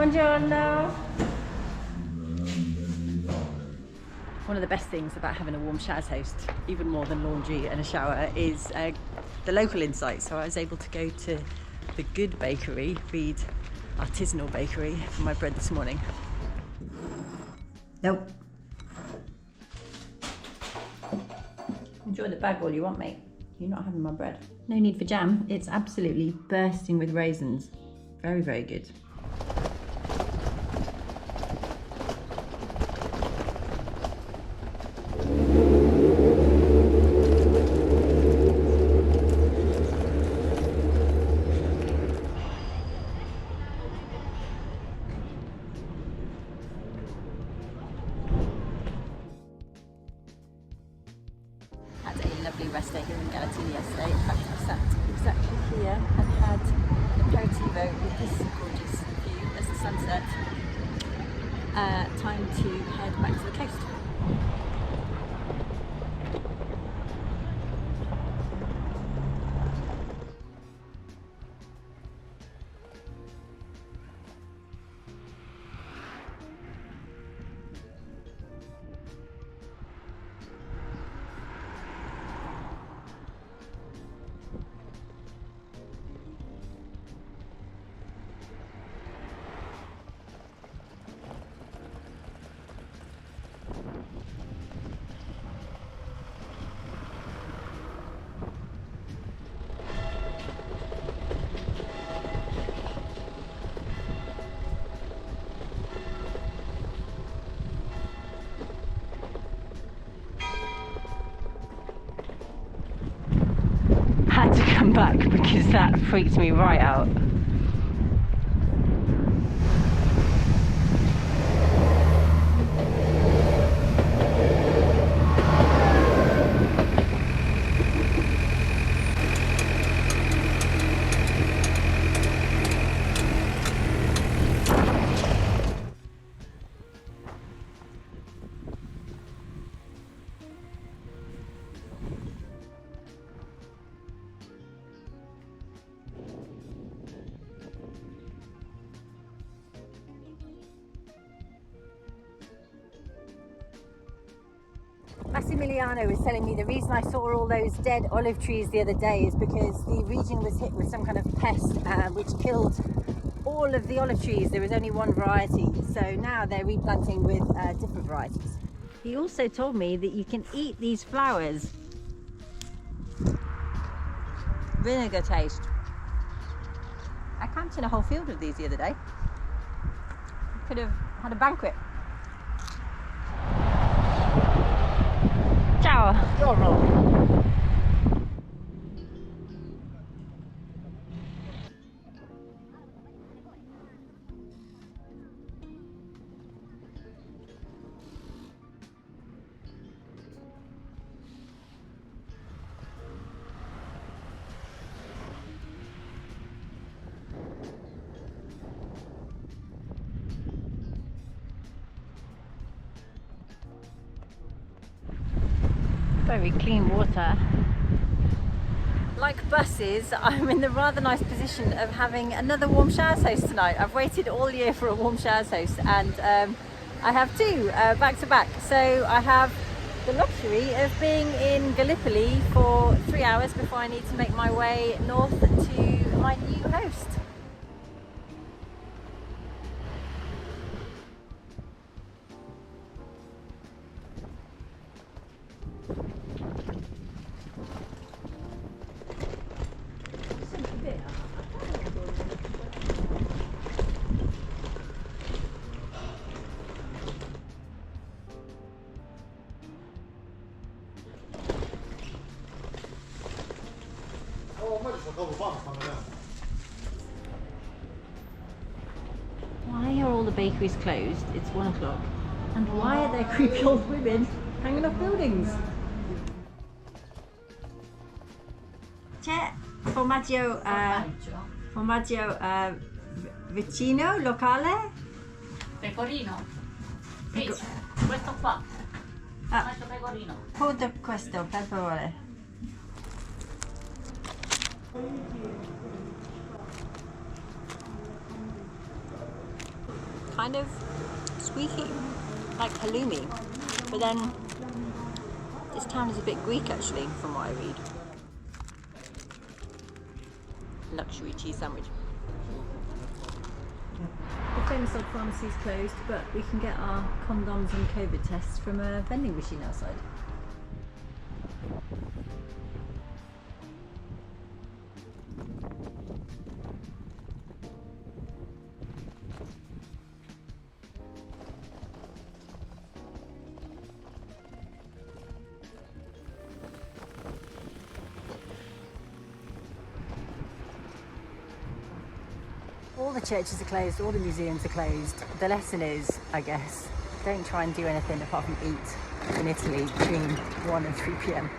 Buongiorno. One of the best things about having a warm showers host, even more than laundry and a shower, is the local insight. So I was able to go to the Good Bakery, Reed Artisanal Bakery, for my bread this morning. Nope. Enjoy the bag all you want, mate. You're not having my bread. No need for jam. It's absolutely bursting with raisins. Very, very good. Had a lovely rest day here in Galatina yesterday. In fact, I sat exactly here and had an aperitivo with this gorgeous view as the sun set. Time to head back to the coast. Had to come back because that freaked me right out. Massimiliano was telling me the reason I saw all those dead olive trees the other day is because the region was hit with some kind of pest which killed all of the olive trees. There was only one variety, so now they're replanting with different varieties. He also told me that you can eat these flowers. Vinegar taste. I camped in a whole field of these the other day. Could have had a banquet. Ciao. Buongiorno. Very clean water. Like buses, I'm in the rather nice position of having another warm showers host tonight. I've waited all year for a warm showers host, and I have two back to back. So I have the luxury of being in Gallipoli for 3 hours before I need to make my way north to my new host. Why are all the bakeries closed? It's 1 o'clock. And why are there creepy old women hanging off buildings? C'è formaggio, vicino, locale? Pecorino. Questo qua. Formaggio pecorino. Tutto questo, per favore. kind of squeaky, like halloumi. But then this town is a bit Greek actually, from what I read. Luxury cheese sandwich. The famous old pharmacy is closed, but we can get our condoms and COVID tests from a vending machine outside. All the churches are closed, all the museums are closed. The lesson is, I guess, don't try and do anything apart from eat in Italy between 1 and 3 p.m.